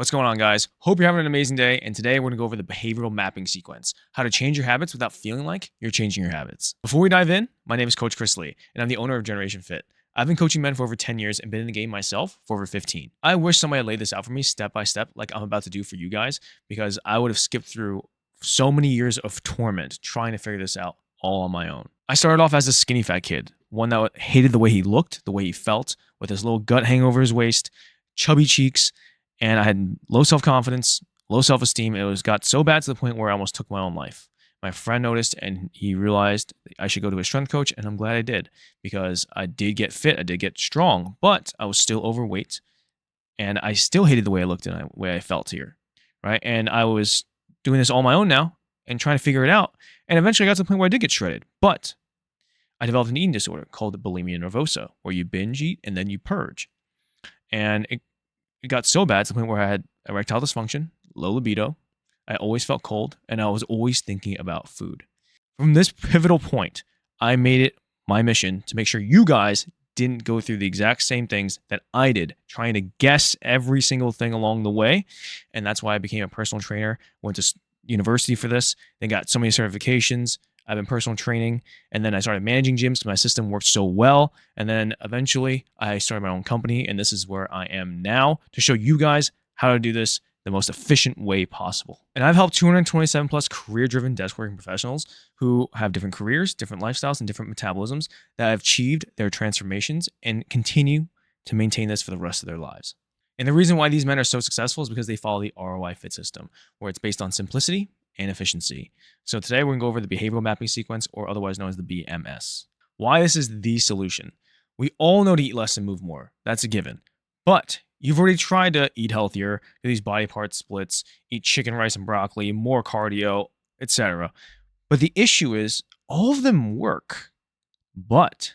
What's going on, guys? Hope you're having an amazing day. And today we're going to go over the behavioral mapping sequence, how to change your habits without feeling like you're changing your habits. Before we dive in, my name is Coach Chris Lee, and I'm the owner of Generation Fit. I've been coaching men for over 10 years and been in the game myself for over 15. I wish somebody had laid this out for me step by step, like I'm about to do for you guys, because I would have skipped through so many years of torment trying to figure this out all on my own. I started off as a skinny fat kid, one that hated the way he looked, the way he felt, with his little gut hanging over his waist, chubby cheeks, and I had low self-confidence, low self-esteem. It got so bad to the point where I almost took my own life. My friend noticed and he realized I should go to a strength coach, and I'm glad I did because I did get fit, I did get strong, but I was still overweight and I still hated the way I looked and the way I felt here, right? And I was doing this all on my own now and trying to figure it out. And eventually I got to the point where I did get shredded, but I developed an eating disorder called bulimia nervosa, where you binge eat and then you purge. And it got so bad to the point where I had erectile dysfunction, low libido, I always felt cold, and I was always thinking about food. From this pivotal point, I made it my mission to make sure you guys didn't go through the exact same things that I did, trying to guess every single thing along the way. And that's why I became a personal trainer, went to university for this, then got so many certifications. I've been personal training, and then I started managing gyms because my system worked so well. And then eventually I started my own company, and this is where I am now to show you guys how to do this the most efficient way possible. And I've helped 227 plus career-driven desk working professionals who have different careers, different lifestyles, and different metabolisms that have achieved their transformations and continue to maintain this for the rest of their lives. And the reason why these men are so successful is because they follow the ROI Fit system, where it's based on simplicity and efficiency. So today we're going to go over the behavioral mapping sequence, or otherwise known as the BMS. Why this is the solution. We all know to eat less and move more. That's a given. But you've already tried to eat healthier, do these body part splits, eat chicken, rice, and broccoli, more cardio, etc. But the issue is all of them work. But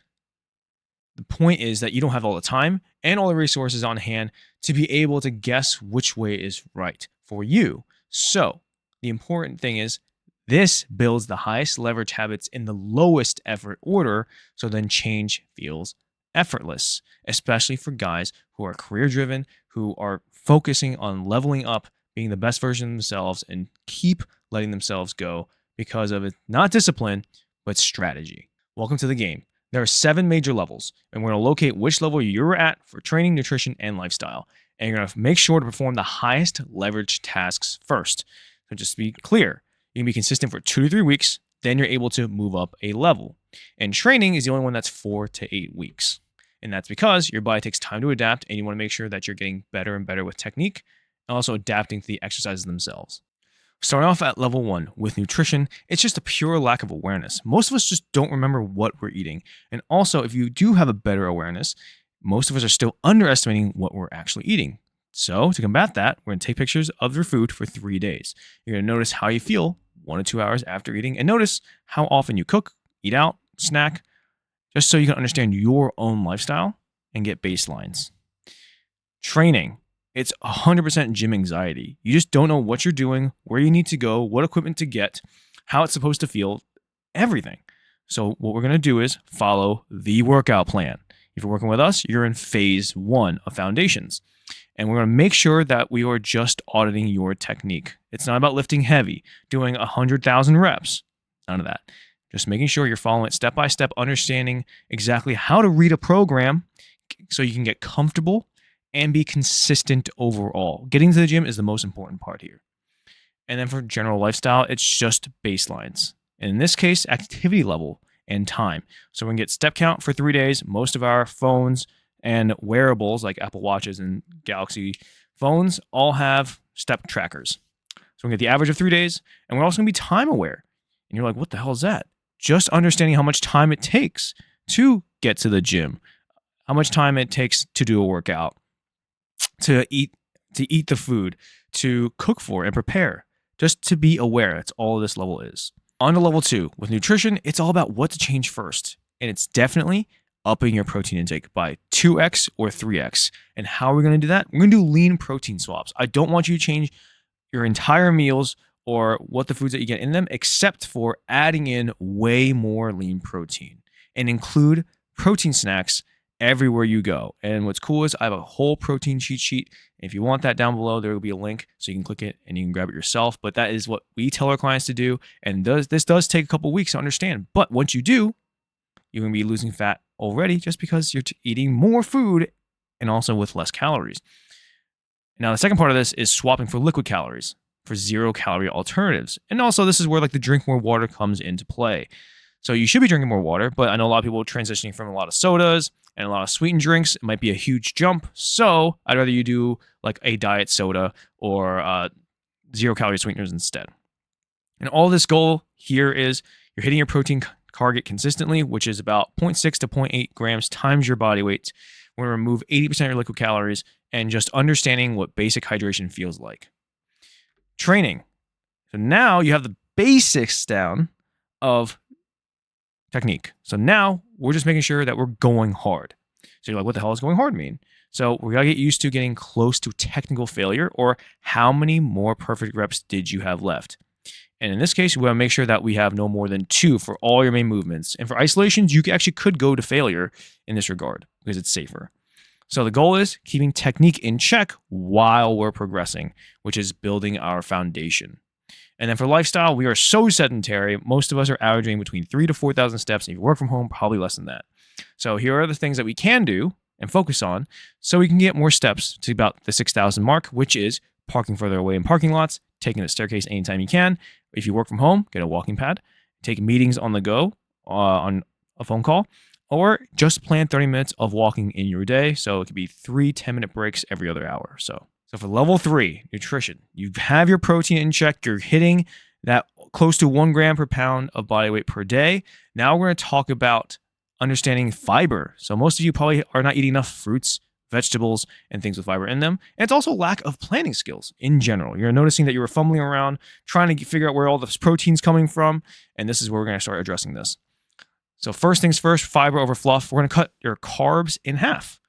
the point is that you don't have all the time and all the resources on hand to be able to guess which way is right for you. So the important thing is this builds the highest leverage habits in the lowest effort order, so then change feels effortless, especially for guys who are career driven, who are focusing on leveling up, being the best version of themselves, and keep letting themselves go because of it, not discipline, but strategy. Welcome to the game. There are 7 major levels, and we're going to locate which level you're at for training, nutrition, and lifestyle. And you're going to make sure to perform the highest leverage tasks first. So just to be clear, you can be consistent for 2 to 3 weeks, then you're able to move up a level. And training is the only one that's 4 to 8 weeks. And that's because your body takes time to adapt, and you want to make sure that you're getting better and better with technique, and also adapting to the exercises themselves. Starting off at level 1 with nutrition, it's just a pure lack of awareness. Most of us just don't remember what we're eating. And also, if you do have a better awareness, most of us are still underestimating what we're actually eating. So to combat that, we're going to take pictures of your food for 3 days. You're going to notice how you feel 1 to 2 hours after eating, and notice how often you cook, eat out, snack, just so you can understand your own lifestyle and get baselines. Training. It's 100% gym anxiety. You just don't know what you're doing, where you need to go, what equipment to get, how it's supposed to feel, everything. So what we're going to do is follow the workout plan. If you're working with us, you're in phase 1 of foundations. And we're going to make sure that we are just auditing your technique. It's not about lifting heavy, doing 100,000 reps. None of that. Just making sure you're following it step by step, understanding exactly how to read a program so you can get comfortable and be consistent overall. Getting to the gym is the most important part here. And then for general lifestyle, it's just baselines. And in this case, activity level and time. So we can get step count for 3 days. Most of our phones and wearables like Apple Watches and Galaxy phones all have step trackers. So we get the average of 3 days, and we're also going to be time aware. And you're like, what the hell is that? Just understanding how much time it takes to get to the gym, how much time it takes to do a workout, to eat the food, to cook for and prepare, just to be aware. That's all this level is. On to level 2 with nutrition, it's all about what to change first. And it's definitely upping your protein intake by 2x or 3x. And how are we going to do that? We're going to do lean protein swaps. I don't want you to change your entire meals or what the foods that you get in them, except for adding in way more lean protein, and include protein snacks everywhere you go. And what's cool is I have a whole protein cheat sheet. If you want that down below, there will be a link so you can click it and you can grab it yourself. But that is what we tell our clients to do. And this does take a couple weeks to understand. But once you do, you're going to be losing fat already just because you're eating more food and also with less calories. Now, the second part of this is swapping for liquid calories for 0-calorie alternatives. And also, this is where like the drink more water comes into play. So you should be drinking more water, but I know a lot of people are transitioning from a lot of sodas and a lot of sweetened drinks. It might be a huge jump. So I'd rather you do like a diet soda or 0-calorie sweeteners instead. And all this goal here is you're hitting your protein target consistently, which is about 0.6 to 0.8 grams times your body weight. We're going to remove 80% of your liquid calories and just understanding what basic hydration feels like. Training. So now you have the basics down of technique. So now we're just making sure that we're going hard. So you're like, what the hell does going hard mean? So we got to get used to getting close to technical failure, or how many more perfect reps did you have left? And in this case, we want to make sure that we have no more than 2 for all your main movements. And for isolations, you actually could go to failure in this regard because it's safer. So the goal is keeping technique in check while we're progressing, which is building our foundation. And then for lifestyle, we are so sedentary. Most of us are averaging between 3,000 to 4,000 steps. If you work from home, probably less than that. So here are the things that we can do and focus on so we can get more steps to about the 6,000 mark, which is parking further away in parking lots, taking the staircase anytime you can. If you work from home, get a walking pad, take meetings on the go on a phone call, or just plan 30 minutes of walking in your day. So it could be 3 10-minute breaks every other hour. So for level 3, nutrition, you have your protein in check. You're hitting that close to 1 gram per pound of body weight per day. Now we're going to talk about understanding fiber. So most of you probably are not eating enough fruits, vegetables, and things with fiber in them. And it's also lack of planning skills in general. You're noticing that you were fumbling around trying to figure out where all this protein's coming from. And this is where we're going to start addressing this. So first things first, fiber over fluff. We're going to cut your carbs in half,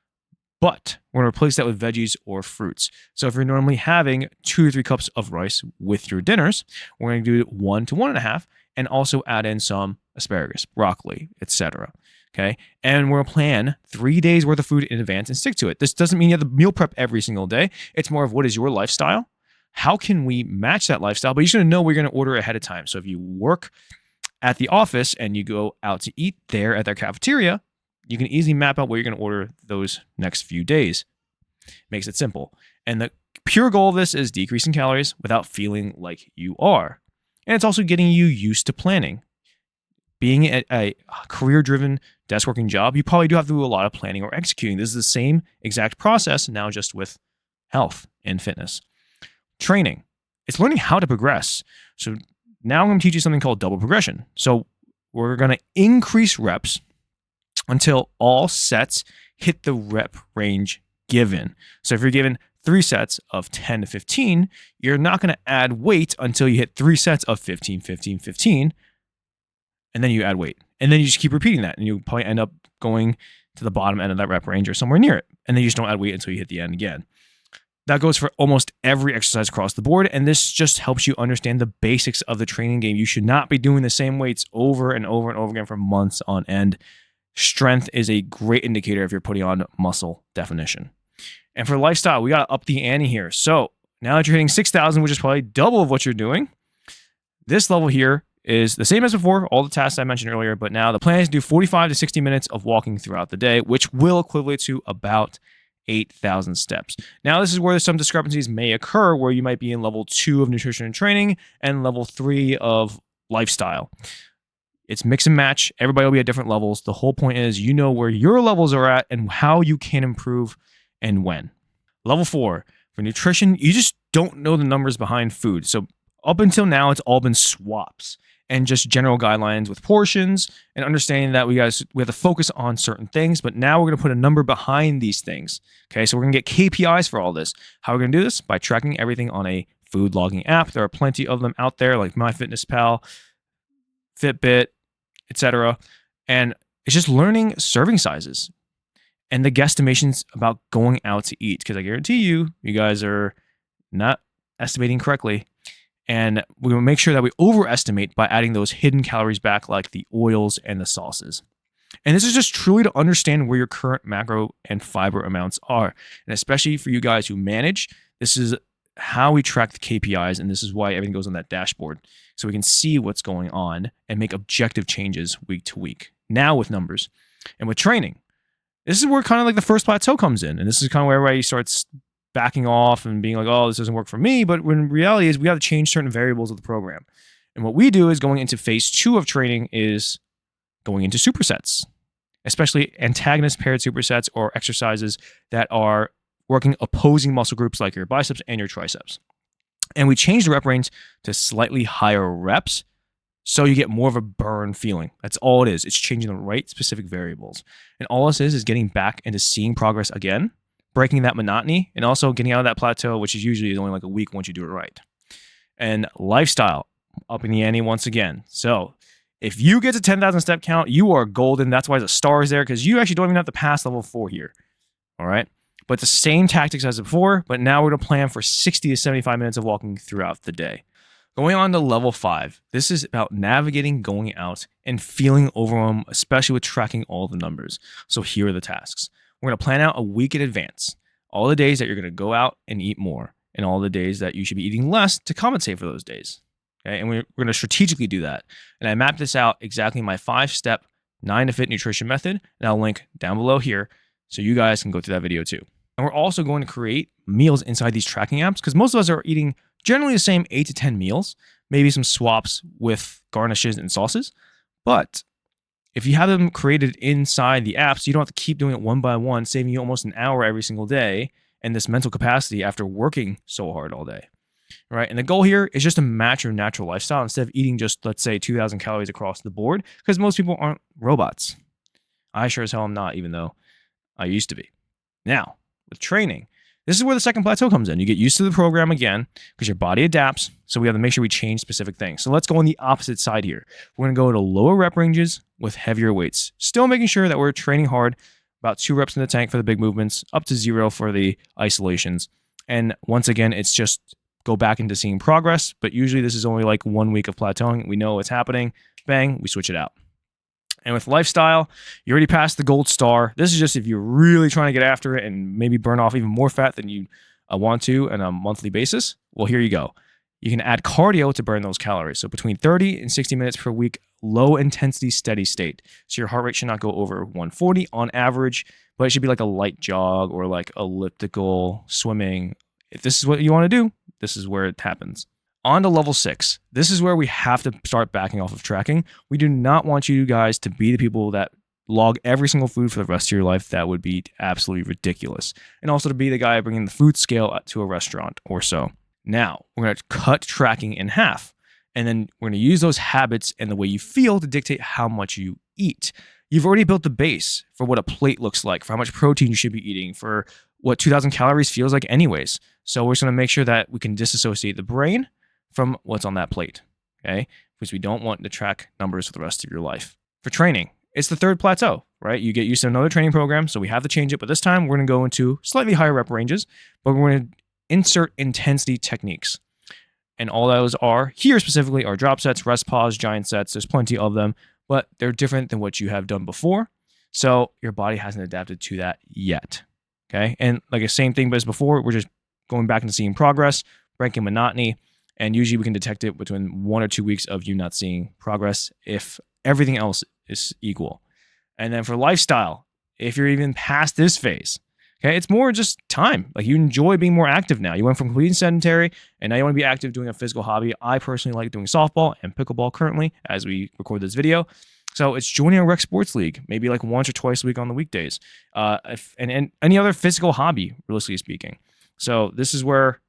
but we're going to replace that with veggies or fruits. So if you're normally having 2 to 3 cups of rice with your dinners, we're going to do 1 to 1.5 and also add in some asparagus, broccoli, etc. Okay. And we're going to plan 3 days worth of food in advance and stick to it. This doesn't mean you have to meal prep every single day. It's more of what is your lifestyle? How can we match that lifestyle? But you're going to know we're going to order ahead of time. So if you work at the office and you go out to eat there at their cafeteria, you can easily map out what you're going to order those next few days. Makes it simple. And the pure goal of this is decreasing calories without feeling like you are. And it's also getting you used to planning. Being at a career-driven desk working job, you probably do have to do a lot of planning or executing. This is the same exact process, now just with health and fitness. Training. It's learning how to progress. So now I'm going to teach you something called double progression. So we're going to increase reps until all sets hit the rep range given. So if you're given 3 sets of 10 to 15, you're not going to add weight until you hit 3 sets of 15, 15, 15, and then you add weight. And then you just keep repeating that, and you'll probably end up going to the bottom end of that rep range or somewhere near it. And then you just don't add weight until you hit the end again. That goes for almost every exercise across the board, and this just helps you understand the basics of the training game. You should not be doing the same weights over and over and over again for months on end. Strength is a great indicator if you're putting on muscle definition. And for lifestyle, we got to up the ante here. So now that you're hitting 6,000, which is probably double of what you're doing, this level here is the same as before, all the tasks I mentioned earlier, but now the plan is to do 45 to 60 minutes of walking throughout the day, which will equivalent to about 8,000 steps. Now, this is where some discrepancies may occur, where you might be in level 2 of nutrition and training and level 3 of lifestyle. It's mix and match. Everybody will be at different levels. The whole point is you know where your levels are at and how you can improve and when. Level 4, for nutrition, you just don't know the numbers behind food. So up until now, it's all been swaps and just general guidelines with portions and understanding that we have to focus on certain things, but now we're going to put a number behind these things. Okay, so we're going to get KPIs for all this. How are we going to do this? By tracking everything on a food logging app. There are plenty of them out there like MyFitnessPal, Fitbit, etc. And it's just learning serving sizes and the guesstimations about going out to eat, because I guarantee you guys are not estimating correctly. And we will make sure that we overestimate by adding those hidden calories back, like the oils and the sauces. And this is just truly to understand where your current macro and fiber amounts are. And especially for you guys who manage, this is how we track the KPIs, and this is why everything goes on that dashboard. So we can see what's going on and make objective changes week to week. Now with numbers and with training, this is where kind of like the first plateau comes in. And this is kind of where everybody starts backing off and being like, oh, this doesn't work for me. But when reality is we have to change certain variables of the program. And what we do is going into phase 2 of training is going into supersets, especially antagonist paired supersets or exercises that are working opposing muscle groups like your biceps and your triceps. And we change the rep range to slightly higher reps so you get more of a burn feeling. That's all it is. It's changing the right specific variables. And all this is getting back into seeing progress again, breaking that monotony, and also getting out of that plateau, which is usually only like a week once you do it right. And lifestyle, upping the ante once again. So if you get to 10,000 step count, you are golden. That's why the star is there, because you actually don't even have to pass level 4 here. All right. But the same tactics as before, but now we're going to plan for 60 to 75 minutes of walking throughout the day. Going on to level 5, this is about navigating, going out, and feeling overwhelmed, especially with tracking all the numbers. So here are the tasks. We're going to plan out a week in advance, all the days that you're going to go out and eat more, and all the days that you should be eating less to compensate for those days. Okay? And we're going to strategically do that. And I mapped this out exactly in my 5-step 9 to Fit nutrition method, and I'll link down below here so you guys can go through that video too. And we're also going to create meals inside these tracking apps because most of us are eating generally the same 8 to 10 meals, maybe some swaps with garnishes and sauces. But if you have them created inside the apps, you don't have to keep doing it one by one, saving you almost an hour every single day and this mental capacity after working so hard all day. Right? And the goal here is just to match your natural lifestyle instead of eating just, let's say, 2,000 calories across the board, because most people aren't robots. I sure as hell am not, even though I used to be. Now, with training, this is where the second plateau comes in. You get used to the program again because your body adapts. So we have to make sure we change specific things. So let's go on the opposite side here. We're going to go to lower rep ranges with heavier weights. Still making sure that we're training hard, about 2 reps in the tank for the big movements, up to 0 for the isolations. And once again, it's just go back into seeing progress. But usually this is only like 1 week of plateauing. We know what's happening. Bang, we switch it out. And with lifestyle, you already passed the gold star. This is just if you're really trying to get after it and maybe burn off even more fat than you want to on a monthly basis. Well, here you go. You can add cardio to burn those calories. So between 30 and 60 minutes per week, low intensity, steady state. So your heart rate should not go over 140 on average, but it should be like a light jog or like elliptical swimming. If this is what you want to do, this is where it happens. On to level 6. This is where we have to start backing off of tracking. We do not want you guys to be the people that log every single food for the rest of your life. That would be absolutely ridiculous. And also to be the guy bringing the food scale to a restaurant or so. Now, we're going to cut tracking in half. And then we're going to use those habits and the way you feel to dictate how much you eat. You've already built the base for what a plate looks like, for how much protein you should be eating, for what 2,000 calories feels like anyways. So we're just going to make sure that we can disassociate the brain from what's on that plate, okay? Because we don't want to track numbers for the rest of your life. For training, it's the third plateau, right? You get used to another training program, so we have to change it, but this time we're going to go into slightly higher rep ranges, but we're going to insert intensity techniques. And all those are, here specifically, are drop sets, rest pause, giant sets. There's plenty of them, but they're different than what you have done before, so your body hasn't adapted to that yet, okay? And like the same thing as before, we're just going back into seeing progress, breaking monotony. And usually we can detect it between 1 or 2 weeks of you not seeing progress if everything else is equal. And then for lifestyle, if you're even past this phase, okay, it's more just time. Like you enjoy being more active now. You went from completely sedentary and now you want to be active doing a physical hobby. I personally like doing softball and pickleball currently as we record this video. So it's joining a rec sports league, maybe like once or twice a week on the weekdays. And any other physical hobby, realistically speaking. So this is where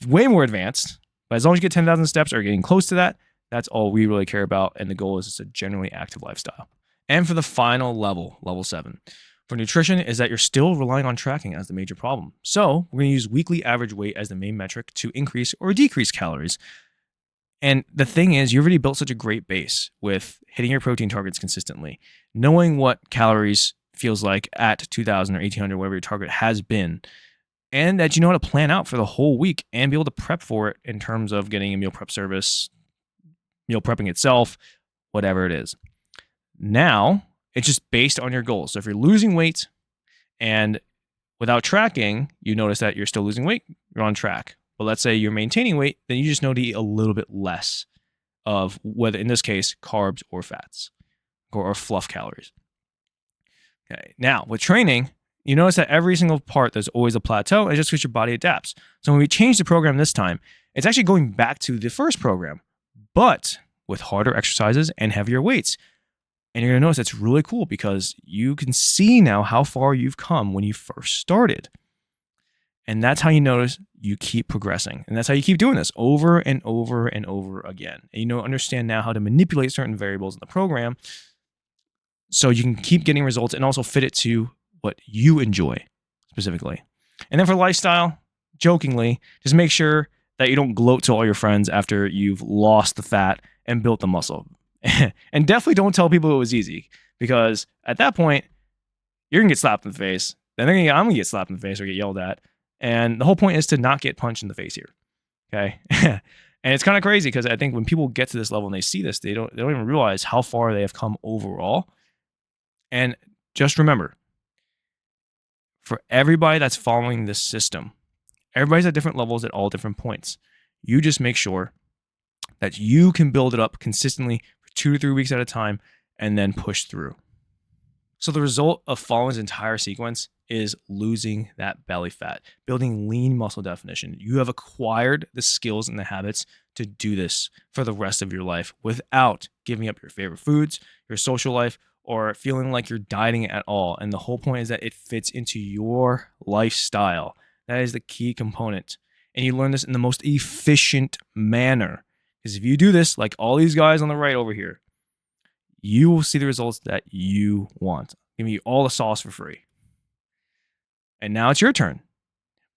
way more advanced. But as long as you get 10,000 steps or getting close to that, that's all we really care about. And the goal is it's a generally active lifestyle. And for the final level, level 7, for nutrition is that you're still relying on tracking as the major problem. So we're going to use weekly average weight as the main metric to increase or decrease calories. And the thing is, you already built such a great base with hitting your protein targets consistently, knowing what calories feels like at 2,000 or 1,800, whatever your target has been. And that you know how to plan out for the whole week and be able to prep for it in terms of getting a meal prep service, meal prepping itself, whatever it is. Now, It's just based on your goals. So if you're losing weight and without tracking, you notice that you're still losing weight, you're on track. But let's say you're maintaining weight, then you just know to eat a little bit less of, whether in this case, carbs or fats or fluff calories. Okay. Now with training, you notice that every single part, there's always a plateau, and just because your body adapts. So when we change the program this time, it's actually going back to the first program, but with harder exercises and heavier weights. And you're going to notice it's really cool because you can see now how far you've come when you first started. And that's how you notice you keep progressing. And that's how you keep doing this over and over and over again. And you understand now how to manipulate certain variables in the program so you can keep getting results and also fit it to what you enjoy specifically. And then for lifestyle, jokingly, just make sure that you don't gloat to all your friends after you've lost the fat and built the muscle. And definitely don't tell people it was easy, because at that point, you're going to get slapped in the face. Then I'm going to get slapped in the face or get yelled at. And the whole point is to not get punched in the face here. Okay. And it's kind of crazy because I think when people get to this level and they see this, they don't even realize how far they have come overall. And just remember, for everybody that's following this system, everybody's at different levels at all different points. You just make sure that you can build it up consistently for 2 to 3 weeks at a time and then push through. So the result of following this entire sequence is losing that belly fat, building lean muscle definition. You have acquired the skills and the habits to do this for the rest of your life without giving up your favorite foods, your social life, or feeling like you're dieting at all. And the whole point is that it fits into your lifestyle. That is the key component. And you learn this in the most efficient manner. Because if you do this, like all these guys on the right over here, you will see the results that you want. Give you all the sauce for free. And now it's your turn.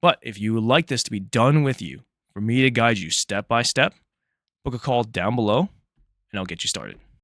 But if you would like this to be done with you, for me to guide you step by step, book a call down below and I'll get you started.